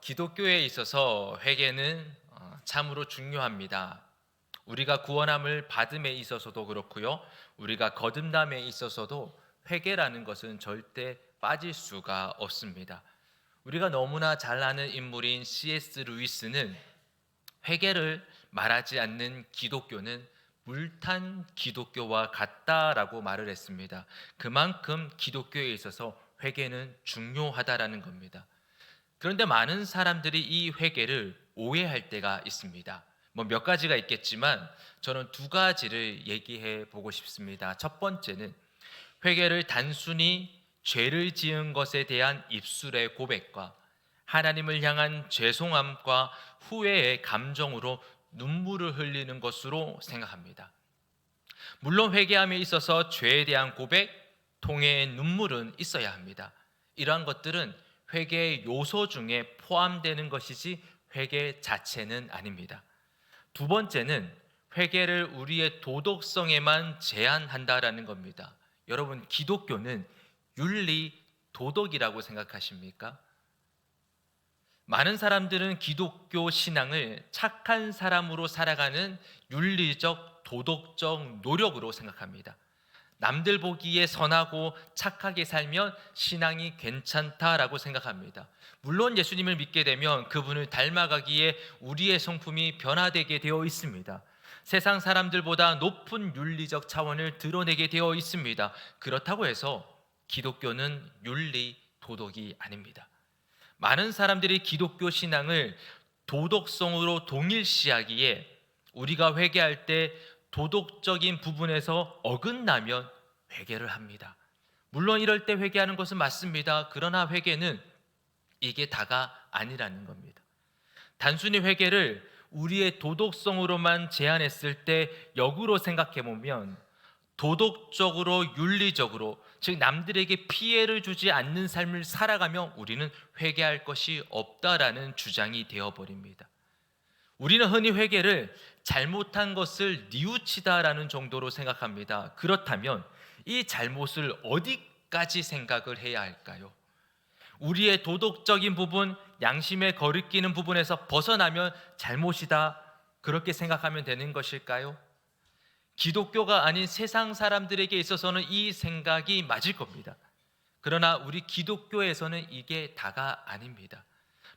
기독교에 있어서 회개는 참으로 중요합니다. 우리가 구원함을 받음에 있어서도 그렇고요. 우리가 거듭남에 있어서도 회개라는 것은 절대 빠질 수가 없습니다. 우리가 너무나 잘 아는 인물인 C.S. 루이스는 회개를 말하지 않는 기독교는 물탄 기독교와 같다라고 말을 했습니다. 그만큼 기독교에 있어서 회개는 중요하다라는 겁니다. 그런데 많은 사람들이 이 회개를 오해할 때가 있습니다. 몇 가지가 있겠지만 저는 두 가지를 얘기해 보고 싶습니다. 첫 번째는 회개를 단순히 죄를 지은 것에 대한 입술의 고백과 하나님을 향한 죄송함과 후회의 감정으로 눈물을 흘리는 것으로 생각합니다. 물론 회개함에 있어서 죄에 대한 고백, 통회의 눈물은 있어야 합니다. 이러한 것들은 회개의 요소 중에 포함되는 것이지 회개 자체는 아닙니다. 두 번째는 회개를 우리의 도덕성에만 제한한다라는 겁니다. 여러분, 기독교는 윤리, 도덕이라고 생각하십니까? 많은 사람들은 기독교 신앙을 착한 사람으로 살아가는 윤리적, 도덕적 노력으로 생각합니다. 남들 보기에 선하고 착하게 살면 신앙이 괜찮다라고 생각합니다. 물론 예수님을 믿게 되면 그분을 닮아가기에 우리의 성품이 변화되게 되어 있습니다. 세상 사람들보다 높은 윤리적 차원을 드러내게 되어 있습니다. 그렇다고 해서 기독교는 윤리, 도덕이 아닙니다. 많은 사람들이 기독교 신앙을 도덕성으로 동일시하기에 우리가 회개할 때 도덕적인 부분에서 어긋나면 회개를 합니다. 물론 이럴 때 회개하는 것은 맞습니다. 그러나 회개는 이게 다가 아니라는 겁니다. 단순히 회개를 우리의 도덕성으로만 제한했을 때 역으로 생각해 보면 도덕적으로 윤리적으로, 즉 남들에게 피해를 주지 않는 삶을 살아가며 우리는 회개할 것이 없다라는 주장이 되어버립니다. 우리는 흔히 회개를 잘못한 것을 뉘우치다라는 정도로 생각합니다. 그렇다면 이 잘못을 어디까지 생각을 해야 할까요? 우리의 도덕적인 부분, 양심에 거리끼는 부분에서 벗어나면 잘못이다, 그렇게 생각하면 되는 것일까요? 기독교가 아닌 세상 사람들에게 있어서는 이 생각이 맞을 겁니다. 그러나 우리 기독교에서는 이게 다가 아닙니다.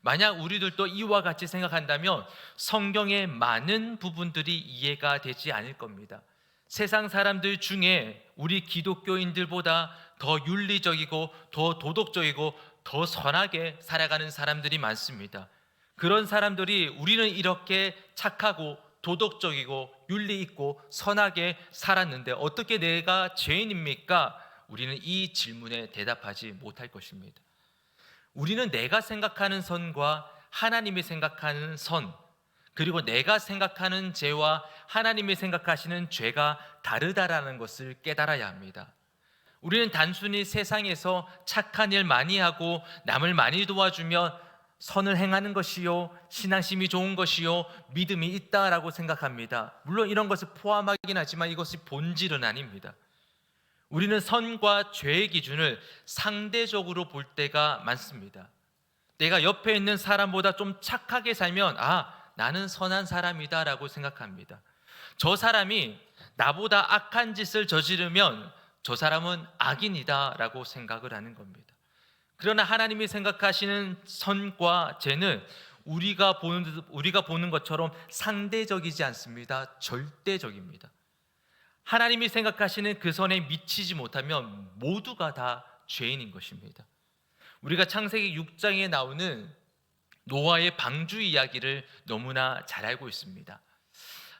만약 우리들도 이와 같이 생각한다면 성경의 많은 부분들이 이해가 되지 않을 겁니다. 세상 사람들 중에 우리 기독교인들보다 더 윤리적이고 더 도덕적이고 더 선하게 살아가는 사람들이 많습니다. 그런 사람들이 우리는 이렇게 착하고 도덕적이고 윤리 있고 선하게 살았는데 어떻게 내가 죄인입니까? 우리는 이 질문에 대답하지 못할 것입니다. 우리는 내가 생각하는 선과 하나님이 생각하는 선, 그리고 내가 생각하는 죄와 하나님이 생각하시는 죄가 다르다라는 것을 깨달아야 합니다. 우리는 단순히 세상에서 착한 일 많이 하고 남을 많이 도와주면 선을 행하는 것이요, 신앙심이 좋은 것이요, 믿음이 있다라고 생각합니다. 물론 이런 것을 포함하긴 하지만 이것이 본질은 아닙니다. 우리는 선과 죄의 기준을 상대적으로 볼 때가 많습니다. 내가 옆에 있는 사람보다 좀 착하게 살면 나는 선한 사람이다라고 생각합니다. 저 사람이 나보다 악한 짓을 저지르면 저 사람은 악인이다라고 생각을 하는 겁니다. 그러나 하나님이 생각하시는 선과 죄는 우리가 보는 것처럼 상대적이지 않습니다. 절대적입니다. 하나님이 생각하시는 그 선에 미치지 못하면 모두가 다 죄인인 것입니다. 우리가 창세기 6장에 나오는 노아의 방주 이야기를 너무나 잘 알고 있습니다.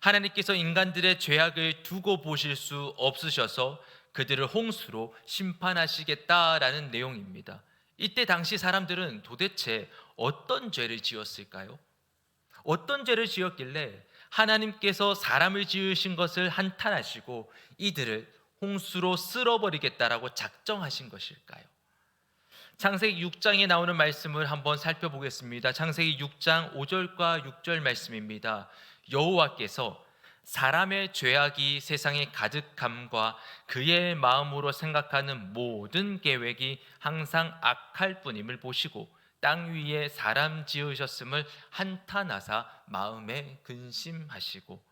하나님께서 인간들의 죄악을 두고 보실 수 없으셔서 그들을 홍수로 심판하시겠다라는 내용입니다. 이때 당시 사람들은 도대체 어떤 죄를 지었을까요? 어떤 죄를 지었길래 하나님께서 사람을 지으신 것을 한탄하시고 이들을 홍수로 쓸어버리겠다라고 작정하신 것일까요? 창세기 6장에 나오는 말씀을 한번 살펴보겠습니다. 창세기 6장 5절과 6절 말씀입니다. 여호와께서 사람의 죄악이 세상에 가득함과 그의 마음으로 생각하는 모든 계획이 항상 악할 뿐임을 보시고 땅 위에 사람 지으셨음을 한탄하사 마음에 근심하시고.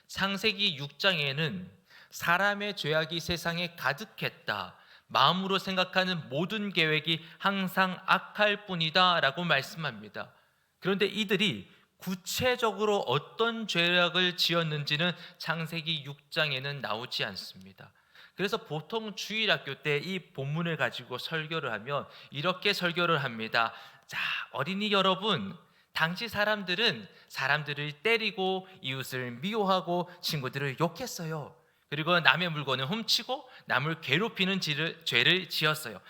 창세기 6장에는 사람의 죄악이 세상에 가득했다, 마음으로 생각하는 모든 계획이 항상 악할 뿐이다 라고 말씀합니다. 그런데 이들이 구체적으로 어떤 죄악을 지었는지는 창세기 6장에는 나오지 않습니다. 그래서 보통 주일학교 때 이 본문을 가지고 설교를 하면 이렇게 설교를 합니다. 자, 어린이 여러분, 당시 사람들은 사람들을 때리고 이웃을 미워하고 친구들을 욕했어요. 그리고 남의 물건을 훔치고 남을 괴롭히는 죄를 지었어요.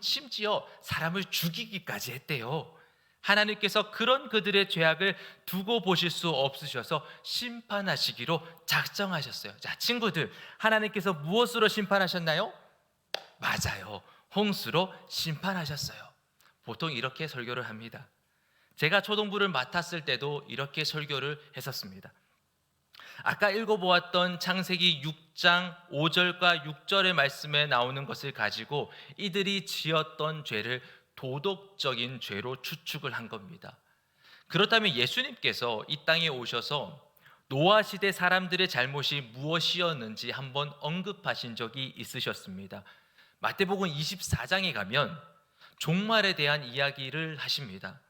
심지어 사람을 죽이기까지 했대요. 하나님께서 그런 그들의 죄악을 두고 보실 수 없으셔서 심판하시기로 작정하셨어요. 자, 친구들, 하나님께서 무엇으로 심판하셨나요? 맞아요, 홍수로 심판하셨어요. 보통 이렇게 설교를 합니다. 제가 초등부를 맡았을 때도 이렇게 설교를 했었습니다. 아까 읽어보았던 창세기 6장 5절과 6절의 말씀에 나오는 것을 가지고 이들이 지었던 죄를 도덕적인 죄로 추측을 한 겁니다. 그렇다면 예수님께서 이 땅에 오셔서 노아 시대 사람들의 잘못이 무엇이었는지 한번 언급하신 적이 있으셨습니다. 마태복음 24장에 가면 종말에 대한 이야기를 하십니다.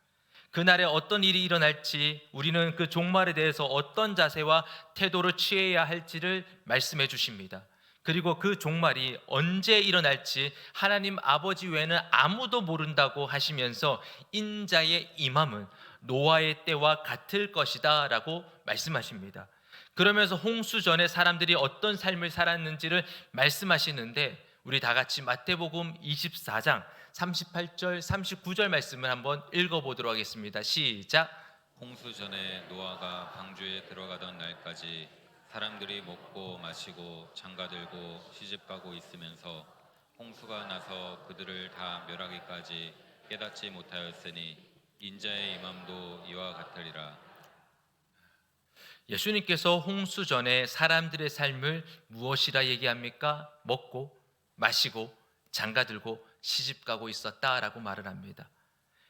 그날에 어떤 일이 일어날지, 우리는 그 종말에 대해서 어떤 자세와 태도를 취해야 할지를 말씀해 주십니다. 그리고 그 종말이 언제 일어날지 하나님 아버지 외에는 아무도 모른다고 하시면서 인자의 임함은 노아의 때와 같을 것이다 라고 말씀하십니다. 그러면서 홍수 전에 사람들이 어떤 삶을 살았는지를 말씀하시는데, 우리 다 같이 마태복음 24장 38절 39절 말씀을 한번 읽어보도록 하겠습니다. 시작. 홍수 전에 노아가 방주에 들어가던 날까지 사람들이 먹고 마시고 장가들고 시집가고 있으면서 홍수가 나서 그들을 다 멸하기까지 깨닫지 못하였으니 인자의 임함도 이와 같으리라. 예수님께서 홍수 전에 사람들의 삶을 무엇이라 얘기합니까? 먹고 마시고 장가들고 시집가고 있었다라고 말을 합니다.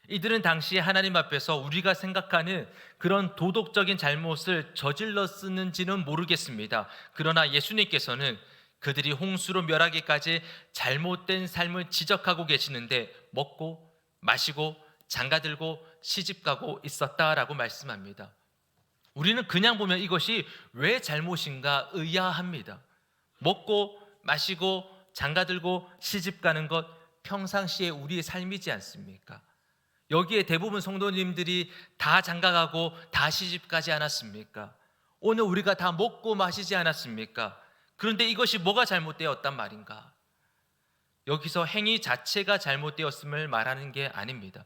이들은 당시 하나님 앞에서 우리가 생각하는 그런 도덕적인 잘못을 저질렀는지는 모르겠습니다. 그러나 예수님께서는 그들이 홍수로 멸하기까지 잘못된 삶을 지적하고 계시는데 먹고 마시고 장가들고 시집가고 있었다라고 말씀합니다. 우리는 그냥 보면 이것이 왜 잘못인가 의아합니다. 먹고 마시고 장가들고 시집가는 것 평상시에 우리의 삶이지 않습니까? 여기에 대부분 성도님들이 다 장가가고 다 시집가지 않았습니까? 오늘 우리가 다 먹고 마시지 않았습니까? 그런데 이것이 뭐가 잘못되었단 말인가? 여기서 행위 자체가 잘못되었음을 말하는 게 아닙니다.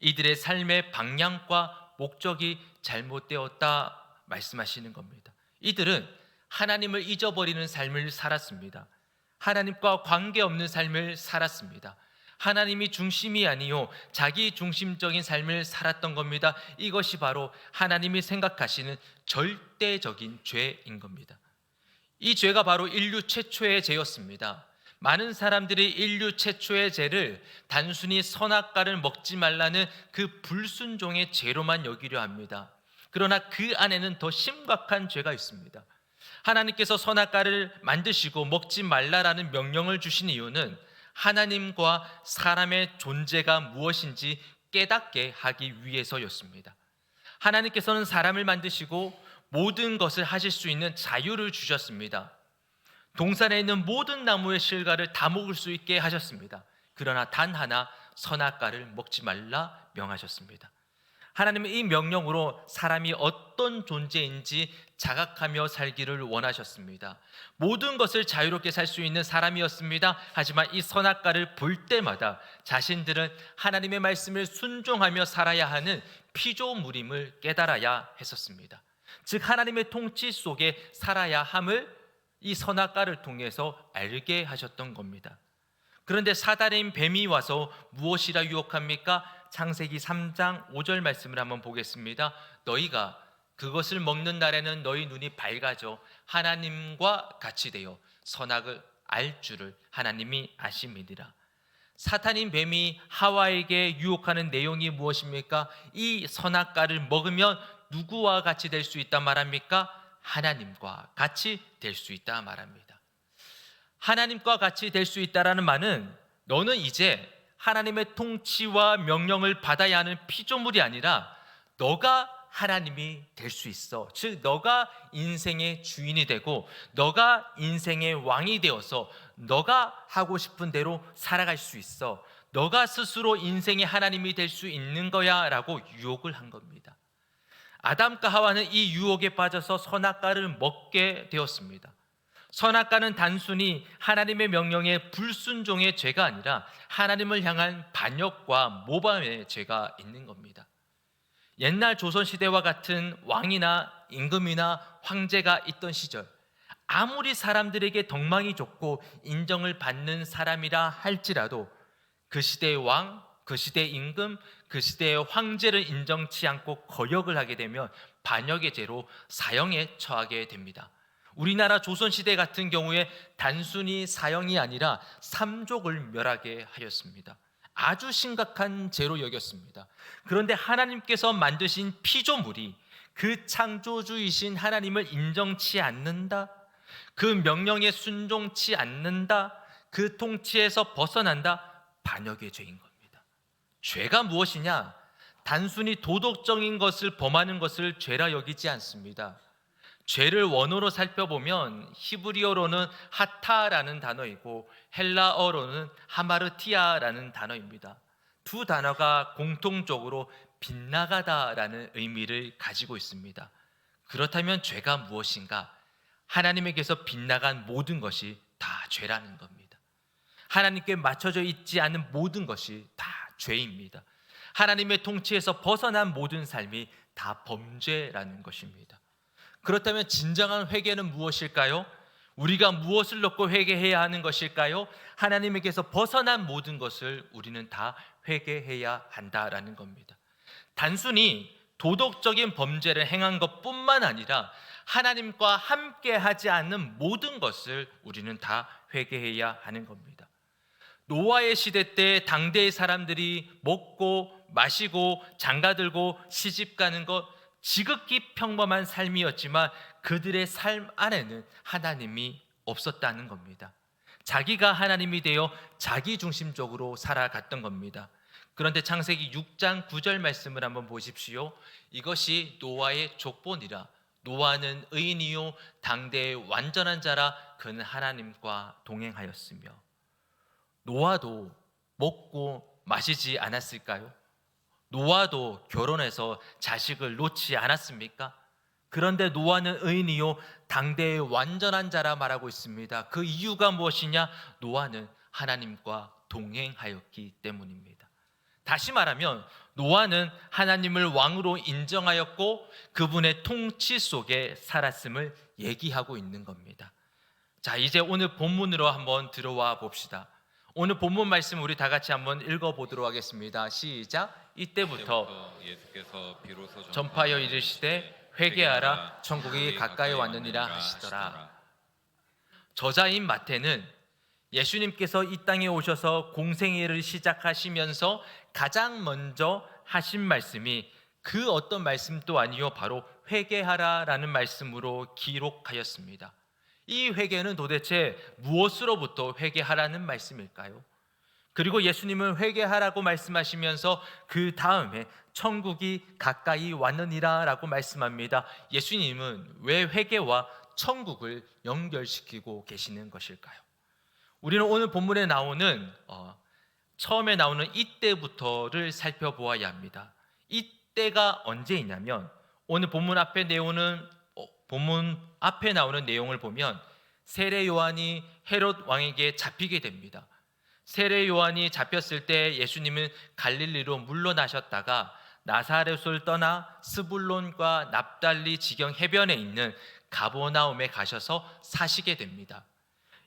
이들의 삶의 방향과 목적이 잘못되었다 말씀하시는 겁니다. 이들은 하나님을 잊어버리는 삶을 살았습니다. 하나님과 관계없는 삶을 살았습니다. 하나님이 중심이 아니요 자기 중심적인 삶을 살았던 겁니다. 이것이 바로 하나님이 생각하시는 절대적인 죄인 겁니다. 이 죄가 바로 인류 최초의 죄였습니다. 많은 사람들이 인류 최초의 죄를 단순히 선악과를 먹지 말라는 그 불순종의 죄로만 여기려 합니다. 그러나 그 안에는 더 심각한 죄가 있습니다. 하나님께서 선악과를 만드시고 먹지 말라라는 명령을 주신 이유는 하나님과 사람의 존재가 무엇인지 깨닫게 하기 위해서였습니다. 하나님께서는 사람을 만드시고 모든 것을 하실 수 있는 자유를 주셨습니다. 동산에 있는 모든 나무의 실과를 다 먹을 수 있게 하셨습니다. 그러나 단 하나 선악과를 먹지 말라 명하셨습니다. 하나님은 이 명령으로 사람이 어떤 존재인지 자각하며 살기를 원하셨습니다. 모든 것을 자유롭게 살 수 있는 사람이었습니다. 하지만 이 선악과를 볼 때마다 자신들은 하나님의 말씀을 순종하며 살아야 하는 피조물임을 깨달아야 했었습니다. 즉 하나님의 통치 속에 살아야 함을 이 선악과를 통해서 알게 하셨던 겁니다. 그런데 사단인 뱀이 와서 무엇이라 유혹합니까? 창세기 3장 5절 말씀을 한번 보겠습니다. 너희가 그것을 먹는 날에는 너희 눈이 밝아져 하나님과 같이 되어 선악을 알 줄을 하나님이 아심이니라. 사탄인 뱀이 하와에게 유혹하는 내용이 무엇입니까? 이 선악과를 먹으면 누구와 같이 될 수 있다 말합니까? 하나님과 같이 될 수 있다 말합니다. 하나님과 같이 될 수 있다라는 말은 너는 이제 하나님의 통치와 명령을 받아야 하는 피조물이 아니라 너가 하나님이 될 수 있어. 즉 너가 인생의 주인이 되고 너가 인생의 왕이 되어서 너가 하고 싶은 대로 살아갈 수 있어. 너가 스스로 인생의 하나님이 될 수 있는 거야 라고 유혹을 한 겁니다. 아담과 하와는 이 유혹에 빠져서 선악과를 먹게 되었습니다. 선악과는 단순히 하나님의 명령에 불순종의 죄가 아니라 하나님을 향한 반역과 모방의 죄가 있는 겁니다. 옛날 조선시대와 같은 왕이나 임금이나 황제가 있던 시절, 아무리 사람들에게 덕망이 좋고 인정을 받는 사람이라 할지라도 그 시대의 왕, 그 시대의 임금, 그 시대의 황제를 인정치 않고 거역을 하게 되면 반역의 죄로 사형에 처하게 됩니다. 우리나라 조선시대 같은 경우에 단순히 사형이 아니라 삼족을 멸하게 하였습니다. 아주 심각한 죄로 여겼습니다. 그런데 하나님께서 만드신 피조물이 그 창조주이신 하나님을 인정치 않는다, 그 명령에 순종치 않는다, 그 통치에서 벗어난다, 반역의 죄인 겁니다. 죄가 무엇이냐? 단순히 도덕적인 것을 범하는 것을 죄라 여기지 않습니다. 죄를 원어로 살펴보면 히브리어로는 하타라는 단어이고 헬라어로는 하마르티아라는 단어입니다. 두 단어가 공통적으로 빗나가다라는 의미를 가지고 있습니다. 그렇다면 죄가 무엇인가? 하나님에게서 빗나간 모든 것이 다 죄라는 겁니다. 하나님께 맞춰져 있지 않은 모든 것이 다 죄입니다. 하나님의 통치에서 벗어난 모든 삶이 다 범죄라는 것입니다. 그렇다면 진정한 회개는 무엇일까요? 우리가 무엇을 놓고 회개해야 하는 것일까요? 하나님에게서 벗어난 모든 것을 우리는 다 회개해야 한다라는 겁니다. 단순히 도덕적인 범죄를 행한 것뿐만 아니라 하나님과 함께 하지 않는 모든 것을 우리는 다 회개해야 하는 겁니다. 노아의 시대 때 당대의 사람들이 먹고 마시고 장가들고 시집가는 것 지극히 평범한 삶이었지만 그들의 삶 안에는 하나님이 없었다는 겁니다. 자기가 하나님이 되어 자기 중심적으로 살아갔던 겁니다. 그런데 창세기 6장 9절 말씀을 한번 보십시오. 이것이 노아의 족본이라. 노아는 의인이요 당대의 완전한 자라. 그는 하나님과 동행하였으며. 노아도 먹고 마시지 않았을까요? 노아도 결혼해서 자식을 놓지 않았습니까? 그런데 노아는 의인이요 당대의 완전한 자라 말하고 있습니다. 그 이유가 무엇이냐? 노아는 하나님과 동행하였기 때문입니다. 다시 말하면 노아는 하나님을 왕으로 인정하였고 그분의 통치 속에 살았음을 얘기하고 있는 겁니다. 자, 이제 오늘 본문으로 한번 들어와 봅시다. 오늘 본문 말씀 우리 다 같이 한번 읽어보도록 하겠습니다. 시작. 이때부터 예수께서 비로소 전파하여 이르시되 회개하라 천국이 가까이 왔느니라 하시더라. 저자인 마태는 예수님께서 이 땅에 오셔서 공생애를 시작하시면서 가장 먼저 하신 말씀이 그 어떤 말씀도 아니요 바로 회개하라라는 말씀으로 기록하였습니다. 이 회개는 도대체 무엇으로부터 회개하라는 말씀일까요? 그리고 예수님은 회개하라고 말씀하시면서 그 다음에 천국이 가까이 왔느니라 라고 말씀합니다. 예수님은 왜 회개와 천국을 연결시키고 계시는 것일까요? 우리는 오늘 본문에 나오는 처음에 나오는 이때부터를 살펴보아야 합니다. 이때가 언제이냐면 오늘 본문 앞에 나오는 내용을 보면 세례 요한이 헤롯 왕에게 잡히게 됩니다. 세례 요한이 잡혔을 때 예수님은 갈릴리로 물러나셨다가 나사렛을 떠나 스불론과 납달리 지경 해변에 있는 가버나움에 가셔서 사시게 됩니다.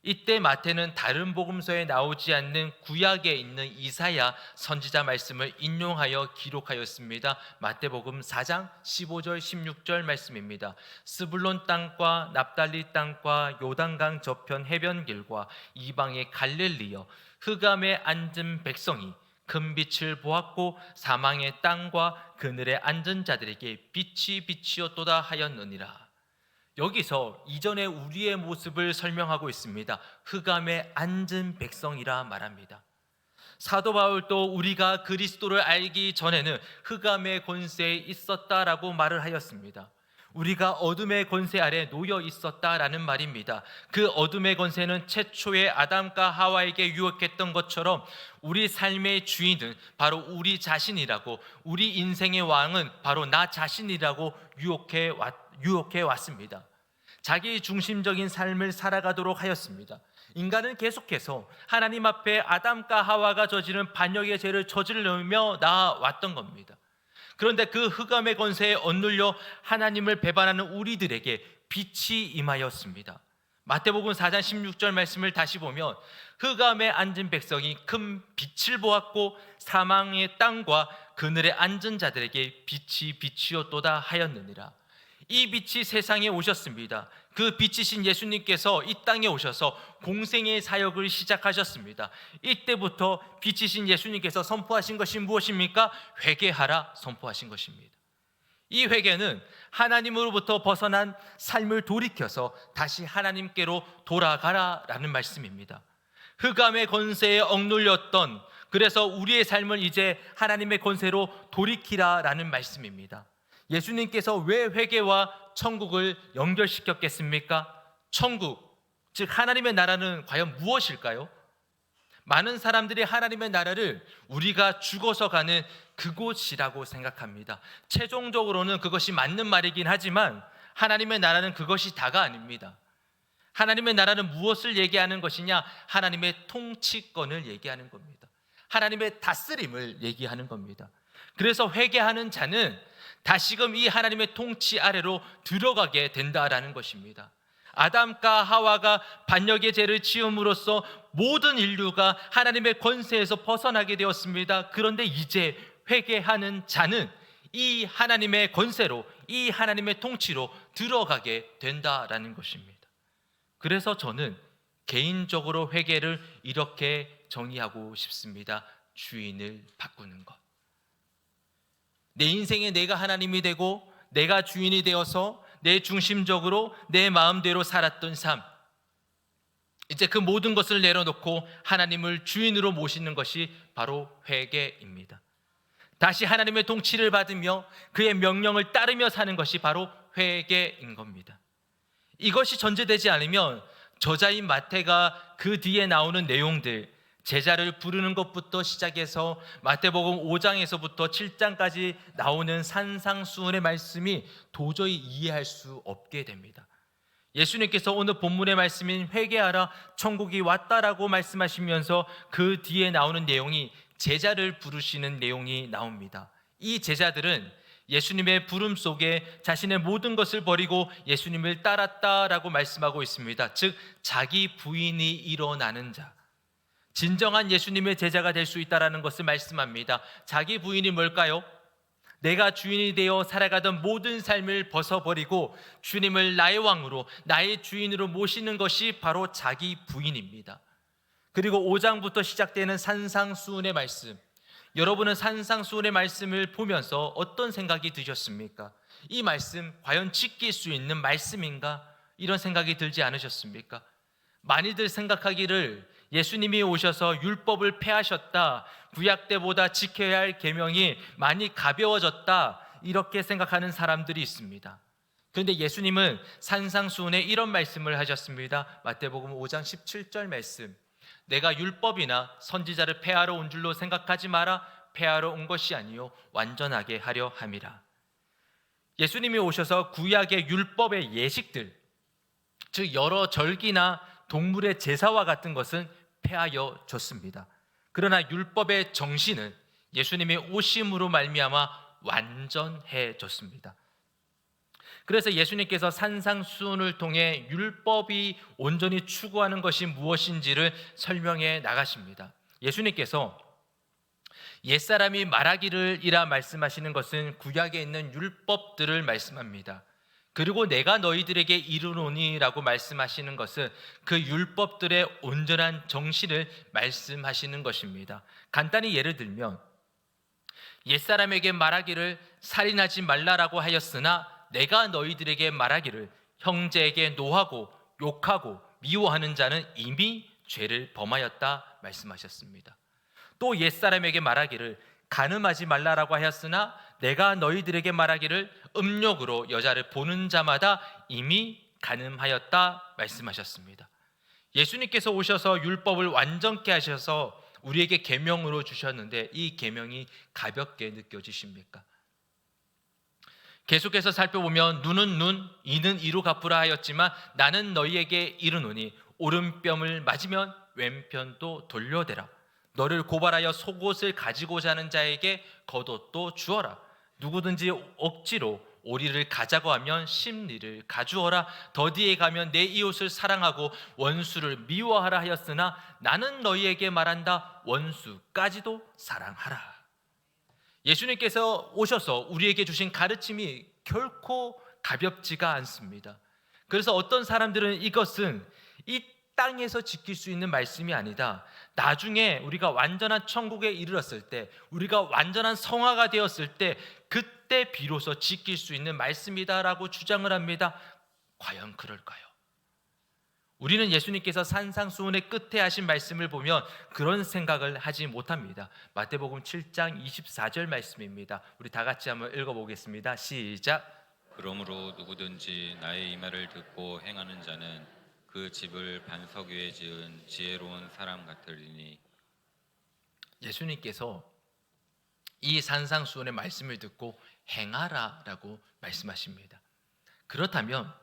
이때 마태는 다른 복음서에 나오지 않는 구약에 있는 이사야 선지자 말씀을 인용하여 기록하였습니다. 마태복음 4장 15절 16절 말씀입니다. 스불론 땅과 납달리 땅과 요단강 저편 해변길과 이방의 갈릴리여, 흑암에 앉은 백성이 큰 빛을 보았고 사망의 땅과 그늘에 앉은 자들에게 빛이 비치었도다 하였느니라. 여기서 이전에 우리의 모습을 설명하고 있습니다. 흑암에 앉은 백성이라 말합니다. 사도 바울도 우리가 그리스도를 알기 전에는 흑암의 권세에 있었다라고 말을 하였습니다. 우리가 어둠의 권세 아래 놓여 있었다라는 말입니다. 그 어둠의 권세는 최초의 아담과 하와에게 유혹했던 것처럼 우리 삶의 주인은 바로 우리 자신이라고, 우리 인생의 왕은 바로 나 자신이라고 유혹해 왔습니다. 자기 중심적인 삶을 살아가도록 하였습니다. 인간은 계속해서 하나님 앞에 아담과 하와가 저지른 반역의 죄를 저지르며 나아왔던 겁니다. 그런데 그 흑암의 권세에 억눌려 하나님을 배반하는 우리들에게 빛이 임하였습니다. 마태복음 4장 16절 말씀을 다시 보면 흑암에 앉은 백성이 큰 빛을 보았고 사망의 땅과 그늘에 앉은 자들에게 빛이 비치었도다 하였느니라. 이 빛이 세상에 오셨습니다. 그 빛이신 예수님께서 이 땅에 오셔서 공생의 사역을 시작하셨습니다. 이때부터 빛이신 예수님께서 선포하신 것이 무엇입니까? 회개하라 선포하신 것입니다. 이 회개는 하나님으로부터 벗어난 삶을 돌이켜서 다시 하나님께로 돌아가라라는 말씀입니다. 흑암의 권세에 억눌렸던, 그래서 우리의 삶을 이제 하나님의 권세로 돌이키라라는 말씀입니다. 예수님께서 왜 회개와 천국을 연결시켰겠습니까? 천국, 즉 하나님의 나라는 과연 무엇일까요? 많은 사람들이 하나님의 나라를 우리가 죽어서 가는 그곳이라고 생각합니다. 최종적으로는 그것이 맞는 말이긴 하지만 하나님의 나라는 그것이 다가 아닙니다. 하나님의 나라는 무엇을 얘기하는 것이냐? 하나님의 통치권을 얘기하는 겁니다. 하나님의 다스림을 얘기하는 겁니다. 그래서 회개하는 자는 다시금 이 하나님의 통치 아래로 들어가게 된다라는 것입니다. 아담과 하와가 반역의 죄를 지음으로써 모든 인류가 하나님의 권세에서 벗어나게 되었습니다. 그런데 이제 회개하는 자는 이 하나님의 권세로, 이 하나님의 통치로 들어가게 된다라는 것입니다. 그래서 저는 개인적으로 회개를 이렇게 정의하고 싶습니다. 주인을 바꾸는 것. 내 인생에 내가 하나님이 되고 내가 주인이 되어서 내 중심적으로 내 마음대로 살았던 삶, 이제 그 모든 것을 내려놓고 하나님을 주인으로 모시는 것이 바로 회개입니다. 다시 하나님의 통치를 받으며 그의 명령을 따르며 사는 것이 바로 회개인 겁니다. 이것이 전제되지 않으면 저자인 마태가 그 뒤에 나오는 내용들, 제자를 부르는 것부터 시작해서 마태복음 5장에서부터 7장까지 나오는 산상수훈의 말씀이 도저히 이해할 수 없게 됩니다. 예수님께서 오늘 본문의 말씀인 회개하라 천국이 왔다라고 말씀하시면서 그 뒤에 나오는 내용이 제자를 부르시는 내용이 나옵니다. 이 제자들은 예수님의 부름 속에 자신의 모든 것을 버리고 예수님을 따랐다라고 말씀하고 있습니다. 즉 자기 부인이 일어나는 자, 진정한 예수님의 제자가 될 수 있다는 것을 말씀합니다. 자기 부인이 뭘까요? 내가 주인이 되어 살아가던 모든 삶을 벗어버리고 주님을 나의 왕으로, 나의 주인으로 모시는 것이 바로 자기 부인입니다. 그리고 5장부터 시작되는 산상수훈의 말씀, 여러분은 산상수훈의 말씀을 보면서 어떤 생각이 드셨습니까? 이 말씀 과연 지킬 수 있는 말씀인가? 이런 생각이 들지 않으셨습니까? 많이들 생각하기를 예수님이 오셔서 율법을 폐하셨다, 구약 때보다 지켜야 할 계명이 많이 가벼워졌다, 이렇게 생각하는 사람들이 있습니다. 그런데 예수님은 산상수훈에 이런 말씀을 하셨습니다. 마태복음 5장 17절 말씀, 내가 율법이나 선지자를 폐하러 온 줄로 생각하지 마라. 폐하러 온 것이 아니요 완전하게 하려 함이라. 예수님이 오셔서 구약의 율법의 예식들, 즉 여러 절기나 동물의 제사와 같은 것은 폐하여 줬습니다. 그러나 율법의 정신은 예수님의 오심으로 말미암아 완전해졌습니다. 그래서 예수님께서 산상수훈을 통해 율법이 온전히 추구하는 것이 무엇인지를 설명해 나가십니다. 예수님께서 옛사람이 말하기를이라 말씀하시는 것은 구약에 있는 율법들을 말씀합니다. 그리고 내가 너희들에게 이르노니라고 말씀하시는 것은 그 율법들의 온전한 정신을 말씀하시는 것입니다. 간단히 예를 들면 옛사람에게 말하기를 살인하지 말라라고 하였으나 내가 너희들에게 말하기를 형제에게 노하고 욕하고 미워하는 자는 이미 죄를 범하였다 말씀하셨습니다. 또 옛사람에게 말하기를 간음하지 말라라고 하였으나 내가 너희들에게 말하기를 음욕으로 여자를 보는 자마다 이미 간음하였다 말씀하셨습니다. 예수님께서 오셔서 율법을 완전케 하셔서 우리에게 계명으로 주셨는데 이 계명이 가볍게 느껴지십니까? 계속해서 살펴보면 눈은 눈, 이는 이로 갚으라 하였지만 나는 너희에게 이르노니 오른뺨을 맞으면 왼편도 돌려대라. 너를 고발하여 속옷을 가지고자 하는 자에게 겉옷도 주어라. 누구든지 억지로 오리를 가자고 하면 심리를 가주어라. 더디에 가면 내 이웃을 사랑하고 원수를 미워하라 하였으나 나는 너희에게 말한다. 원수까지도 사랑하라. 예수님께서 오셔서 우리에게 주신 가르침이 결코 가볍지가 않습니다. 그래서 어떤 사람들은 이것은 이 땅에서 지킬 수 있는 말씀이 아니다. 나중에 우리가 완전한 천국에 이르렀을 때, 우리가 완전한 성화가 되었을 때 그때 비로소 지킬 수 있는 말씀이다라고 주장을 합니다. 과연 그럴까요? 우리는 예수님께서 산상수훈의 끝에 하신 말씀을 보면 그런 생각을 하지 못합니다. 마태복음 7장 24절 말씀입니다. 우리 다 같이 한번 읽어보겠습니다. 시작. 그러므로 누구든지 나의 이 말을 듣고 행하는 자는 그 집을 반석 위에 지은 지혜로운 사람 같으리니. 예수님께서 이 산상수훈의 말씀을 듣고 행하라라고 말씀하십니다. 그렇다면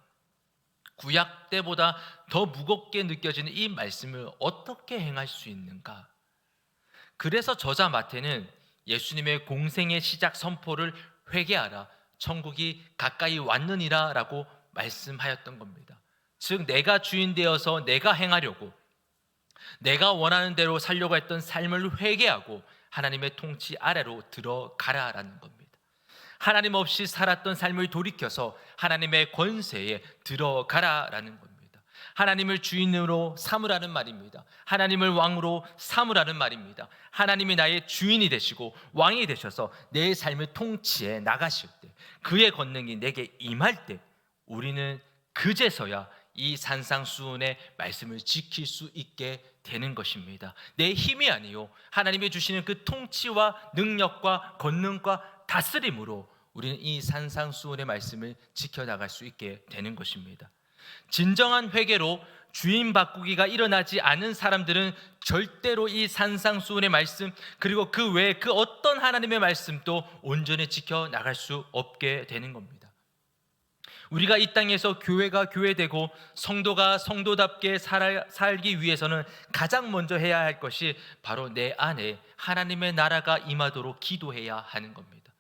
구약 때보다 더 무겁게 느껴지는 이 말씀을 어떻게 행할 수 있는가? 그래서 저자 마태는 예수님의 공생의 시작 선포를 회개하라, 천국이 가까이 왔느니라 라고 말씀하였던 겁니다. 즉 내가 주인 되어서 내가 행하려고, 내가 원하는 대로 살려고 했던 삶을 회개하고 하나님의 통치 아래로 들어가라라는 겁니다. 하나님 없이 살았던 삶을 돌이켜서 하나님의 권세에 들어가라라는 겁니다. 하나님을 주인으로 삼으라는 말입니다. 하나님을 왕으로 삼으라는 말입니다. 하나님이 나의 주인이 되시고 왕이 되셔서 내 삶을 통치해 나가실 때, 그의 권능이 내게 임할 때 우리는 그제서야 이 산상수훈의 말씀을 지킬 수 있게 되는 것입니다. 내 힘이 아니요 하나님이 주시는 그 통치와 능력과 권능과 다스림으로 우리는 이 산상수훈의 말씀을 지켜나갈 수 있게 되는 것입니다. 진정한 회개로 주인 바꾸기가 일어나지 않은 사람들은 절대로 이 산상수훈의 말씀, 그리고 그 외에 그 어떤 하나님의 말씀도 온전히 지켜나갈 수 없게 되는 겁니다. 우리가 이 땅에서 교회가 교회되고 성도가 성도답게 살기 위해서는 가장 먼저 해야 할 것이 바로 내 안에 하나님의 나라가 임하도록 기도해야 하는 겁니다.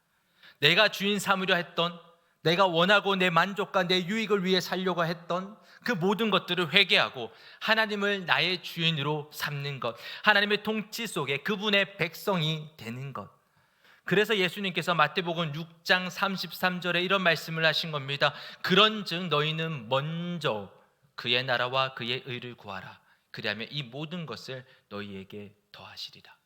내가 주인 삼으려 했던, 내가 원하고 내 만족과 내 유익을 위해 살려고 했던 그 모든 것들을 회개하고 하나님을 나의 주인으로 삼는 것, 하나님의 통치 속에 그분의 백성이 되는 것. 그래서 예수님께서 마태복음 6장 33절에 이런 말씀을 하신 겁니다. 그런즉 너희는 먼저 그의 나라와 그의 의를 구하라. 그리하면 이 모든 것을 너희에게 더하시리라.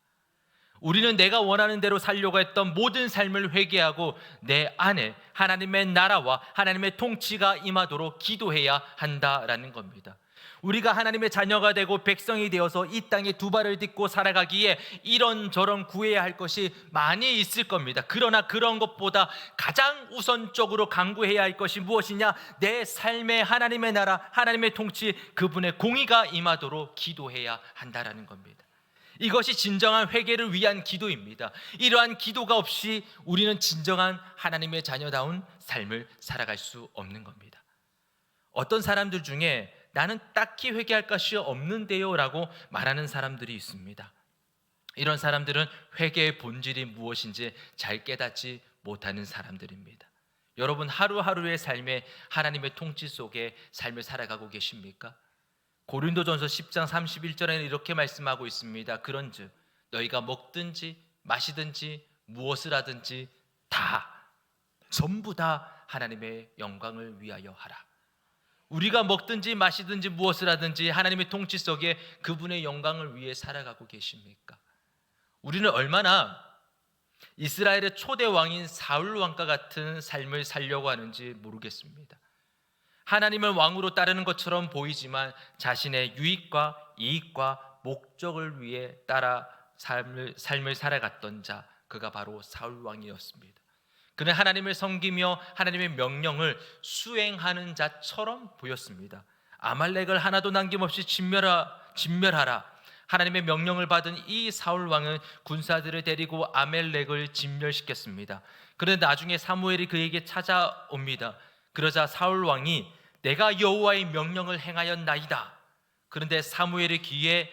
우리는 내가 원하는 대로 살려고 했던 모든 삶을 회개하고 내 안에 하나님의 나라와 하나님의 통치가 임하도록 기도해야 한다라는 겁니다. 우리가 하나님의 자녀가 되고 백성이 되어서 이 땅에 두 발을 딛고 살아가기에 이런저런 구해야 할 것이 많이 있을 겁니다. 그러나 그런 것보다 가장 우선적으로 강구해야 할 것이 무엇이냐? 내 삶에 하나님의 나라, 하나님의 통치, 그분의 공의가 임하도록 기도해야 한다라는 겁니다. 이것이 진정한 회개를 위한 기도입니다. 이러한 기도가 없이 우리는 진정한 하나님의 자녀다운 삶을 살아갈 수 없는 겁니다. 어떤 사람들 중에 나는 딱히 회개할 것이 없는데요 라고 말하는 사람들이 있습니다. 이런 사람들은 회개의 본질이 무엇인지 잘 깨닫지 못하는 사람들입니다. 여러분 하루하루의 삶에 하나님의 통치 속에 삶을 살아가고 계십니까? 고린도전서 10장 31절에는 이렇게 말씀하고 있습니다. 그런즉 너희가 먹든지 마시든지 무엇을 하든지 다 전부 다 하나님의 영광을 위하여 하라. 우리가 먹든지 마시든지 무엇을 하든지 하나님의 통치 속에 그분의 영광을 위해 살아가고 계십니까? 우리는 얼마나 이스라엘의 초대 왕인 사울 왕과 같은 삶을 살려고 하는지 모르겠습니다. 하나님을 왕으로 따르는 것처럼 보이지만 자신의 유익과 이익과 목적을 위해 따라 삶을 살아갔던 자, 그가 바로 사울 왕이었습니다. 그는 하나님을 섬기며 하나님의 명령을 수행하는 자처럼 보였습니다. 아말렉을 하나도 남김없이 진멸하라. 하나님의 명령을 받은 이 사울 왕은 군사들을 데리고 아말렉을 진멸시켰습니다. 그런데 나중에 사무엘이 그에게 찾아옵니다. 그러자 사울 왕이 내가 여호와의 명령을 행하였나이다. 그런데 사무엘의 귀에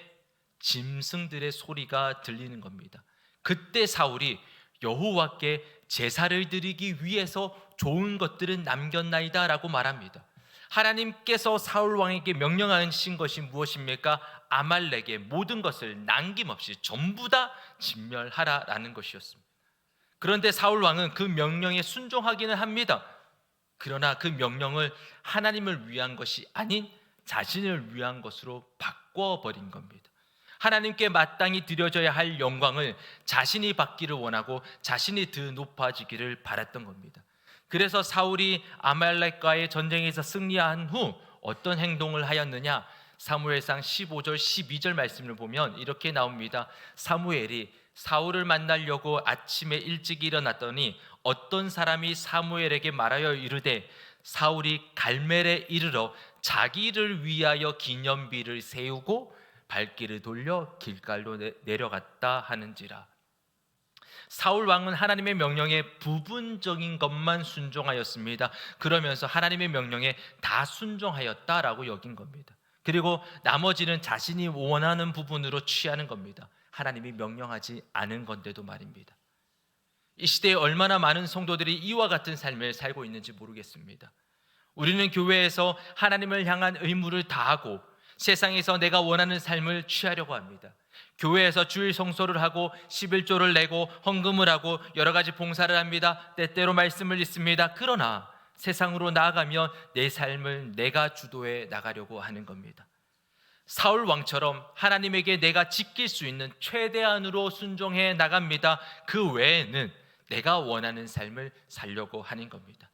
짐승들의 소리가 들리는 겁니다. 그때 사울이 여호와께 제사를 드리기 위해서 좋은 것들은 남겼나이다 라고 말합니다. 하나님께서 사울 왕에게 명령하신 것이 무엇입니까? 아말렉의 모든 것을 남김없이 전부 다 진멸하라라는 것이었습니다. 그런데 사울 왕은 그 명령에 순종하기는 합니다. 그러나 그 명령을 하나님을 위한 것이 아닌 자신을 위한 것으로 바꿔버린 겁니다. 하나님께 마땅히 드려져야 할 영광을 자신이 받기를 원하고 자신이 더 높아지기를 바랐던 겁니다. 그래서 사울이 아말렉과의 전쟁에서 승리한 후 어떤 행동을 하였느냐? 사무엘상 15절 12절 말씀을 보면 이렇게 나옵니다. 사무엘이 사울을 만나려고 아침에 일찍 일어났더니 어떤 사람이 사무엘에게 말하여 이르되 사울이 갈멜에 이르러 자기를 위하여 기념비를 세우고 발길을 돌려 길갈로 내려갔다 하는지라. 사울 왕은 하나님의 명령에 부분적인 것만 순종하였습니다. 그러면서 하나님의 명령에 다 순종하였다라고 여긴 겁니다. 그리고 나머지는 자신이 원하는 부분으로 취하는 겁니다. 하나님이 명령하지 않은 건데도 말입니다. 이 시대에 얼마나 많은 성도들이 이와 같은 삶을 살고 있는지 모르겠습니다. 우리는 교회에서 하나님을 향한 의무를 다하고 세상에서 내가 원하는 삶을 취하려고 합니다. 교회에서 주일 성소를 하고 11조를 내고 헌금을 하고 여러 가지 봉사를 합니다. 때때로 말씀을 읽습니다. 그러나 세상으로 나아가면 내 삶을 내가 주도해 나가려고 하는 겁니다. 사울 왕처럼 하나님에게 내가 지킬 수 있는 최대한으로 순종해 나갑니다. 그 외에는 내가 원하는 삶을 살려고 하는 겁니다.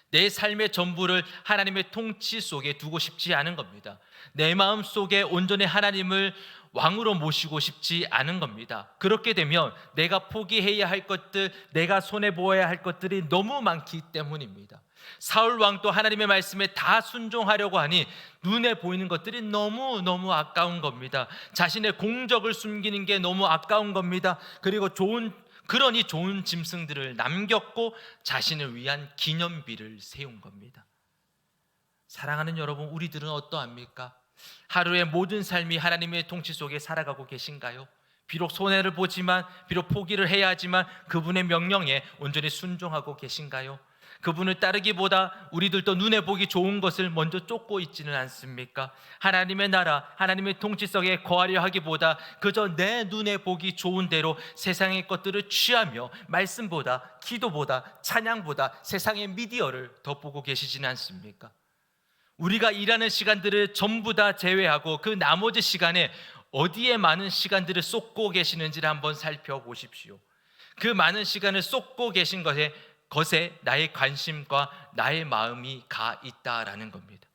내 삶의 전부를 하나님의 통치 속에 두고 싶지 않은 겁니다. 내 마음 속에 온전히 하나님을 왕으로 모시고 싶지 않은 겁니다. 그렇게 되면 내가 포기해야 할 것들, 내가 손해보아야 할 것들이 너무 많기 때문입니다. 사울 왕도 하나님의 말씀에 다 순종하려고 하니 눈에 보이는 것들이 너무 아까운 겁니다. 자신의 공적을 숨기는 게 너무 아까운 겁니다. 그리고 그러니 좋은 짐승들을 남겼고 자신을 위한 기념비를 세운 겁니다. 사랑하는 여러분, 우리들은 어떠합니까? 하루의 모든 삶이 하나님의 통치 속에 살아가고 계신가요? 비록 손해를 보지만, 비록 포기를 해야 하지만 그분의 명령에 온전히 순종하고 계신가요? 그분을 따르기보다 우리들도 눈에 보기 좋은 것을 먼저 쫓고 있지는 않습니까? 하나님의 나라, 하나님의 통치 속에 거하려 하기보다 그저 내 눈에 보기 좋은 대로 세상의 것들을 취하며 말씀보다, 기도보다, 찬양보다 세상의 미디어를 더 보고 계시지는 않습니까? 우리가 일하는 시간들을 전부 다 제외하고 그 나머지 시간에 어디에 많은 시간들을 쏟고 계시는지를 한번 살펴보십시오. 그 많은 시간을 쏟고 계신 것에 나의 관심과 나의 마음이 가 있다라는 겁니다.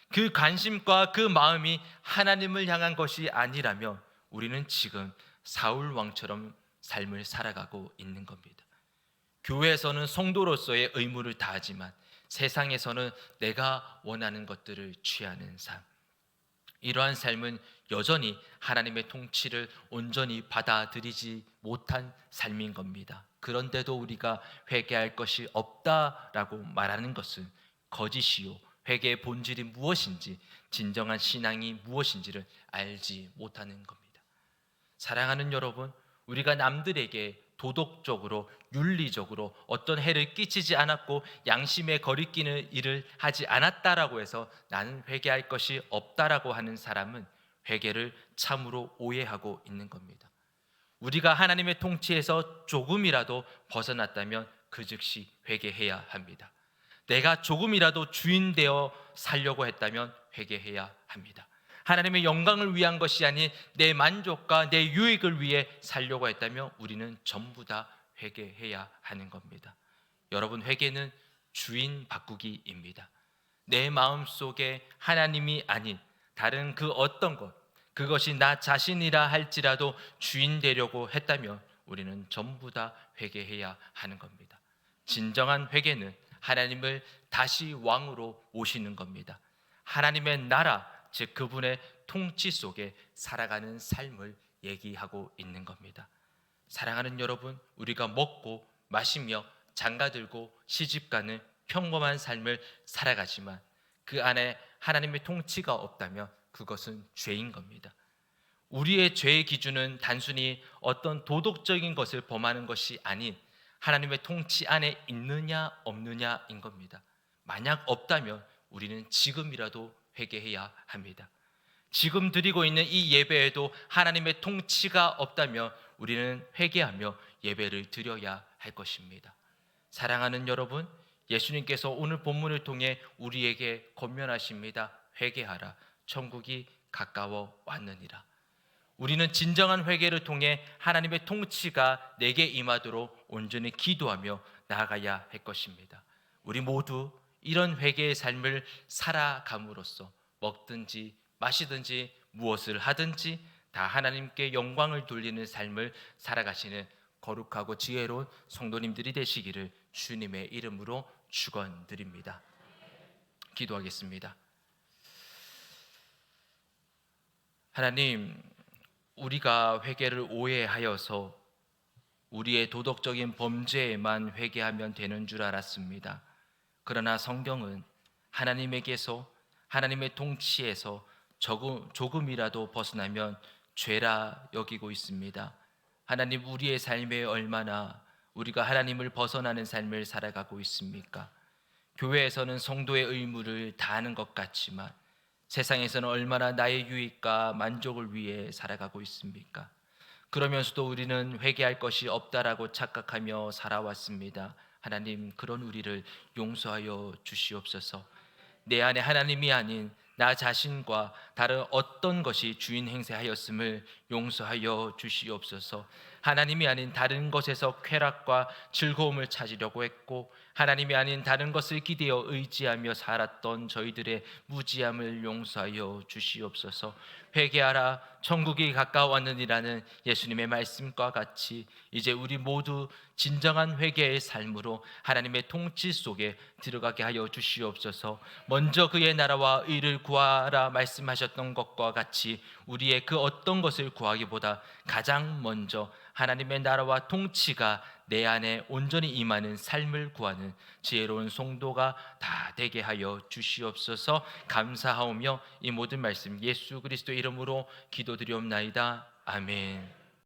그 관심과 그 마음이 하나님을 향한 것이 아니라면 우리는 지금 사울 왕처럼 삶을 살아가고 있는 겁니다. 교회에서는 성도로서의 의무를 다하지만 세상에서는 내가 원하는 것들을 취하는 삶, 이러한 삶은 여전히 하나님의 통치를 온전히 받아들이지 못한 삶인 겁니다. 그런데도 우리가 회개할 것이 없다라고 말하는 것은 거짓이요, 회개의 본질이 무엇인지, 진정한 신앙이 무엇인지를 알지 못하는 겁니다. 사랑하는 여러분, 우리가 남들에게 도덕적으로 윤리적으로 어떤 해를 끼치지 않았고 양심에 거리끼는 일을 하지 않았다라고 해서 나는 회개할 것이 없다라고 하는 사람은 회개를 참으로 오해하고 있는 겁니다. 우리가 하나님의 통치에서 조금이라도 벗어났다면 그 즉시 회개해야 합니다. 내가 조금이라도 주인 되어 살려고 했다면 회개해야 합니다. 하나님의 영광을 위한 것이 아닌 내 만족과 내 유익을 위해 살려고 했다면 우리는 전부 다 회개해야 하는 겁니다. 여러분, 회개는 주인 바꾸기입니다. 내 마음속에 하나님이 아닌 다른 그 어떤 것, 그것이 나 자신이라 할지라도 주인 되려고 했다면 우리는 전부 다 회개해야 하는 겁니다. 진정한 회개는 하나님을 다시 왕으로 모시는 겁니다. 하나님의 나라, 즉 그분의 통치 속에 살아가는 삶을 얘기하고 있는 겁니다. 사랑하는 여러분, 우리가 먹고 마시며 장가들고 시집가는 평범한 삶을 살아가지만 그 안에 하나님의 통치가 없다면 그것은 죄인 겁니다. 우리의 죄의 기준은 단순히 어떤 도덕적인 것을 범하는 것이 아닌 하나님의 통치 안에 있느냐 없느냐인 겁니다. 만약 없다면 우리는 지금이라도 회개해야 합니다. 지금 드리고 있는 이 예배에도 하나님의 통치가 없다면 우리는 회개하며 예배를 드려야 할 것입니다. 사랑하는 여러분, 예수님께서 오늘 본문을 통해 우리에게 권면하십니다. 회개하라, 천국이 가까워 왔느니라. 우리는 진정한 회개를 통해 하나님의 통치가 내게 임하도록 온전히 기도하며 나아가야 할 것입니다. 우리 모두 이런 회개의 삶을 살아감으로써 먹든지 마시든지 무엇을 하든지 다 하나님께 영광을 돌리는 삶을 살아가시는 거룩하고 지혜로운 성도님들이 되시기를 주님의 이름으로 축원드립니다. 기도하겠습니다. 하나님, 우리가 회개를 오해하여서 우리의 도덕적인 범죄에만 회개하면 되는 줄 알았습니다. 그러나 성경은 하나님에게서, 하나님의 통치에서 조금이라도 벗어나면 죄라 여기고 있습니다. 하나님, 우리의 삶에 얼마나 우리가 하나님을 벗어나는 삶을 살아가고 있습니까? 교회에서는 성도의 의무를 다하는 것 같지만 세상에서는 얼마나 나의 유익과 만족을 위해 살아가고 있습니까? 그러면서도 우리는 회개할 것이 없다라고 착각하며 살아왔습니다. 하나님, 그런 우리를 용서하여 주시옵소서. 내 안에 하나님이 아닌 나 자신과 다른 어떤 것이 주인 행세하였음을 용서하여 주시옵소서. 하나님이 아닌 다른 것에서 쾌락과 즐거움을 찾으려고 했고 하나님이 아닌 다른 것을 기대어 의지하며 살았던 저희들의 무지함을 용서하여 주시옵소서. 회개하라, 천국이 가까웠느니라는 예수님의 말씀과 같이 이제 우리 모두 진정한 회개의 삶으로 하나님의 통치 속에 들어가게 하여 주시옵소서. 먼저 그의 나라와 의를 구하라 말씀하셨던 것과 같이 우리의 그 어떤 것을 구하기보다 가장 먼저 하나님의 나라와 통치가 내 안에 온전히 임하는 삶을 구하는 지혜로운 성도가 다 되게 하여 주시옵소서. 감사하오며 이 모든 말씀 예수 그리스도 이름으로 기도드리옵나이다. 아멘.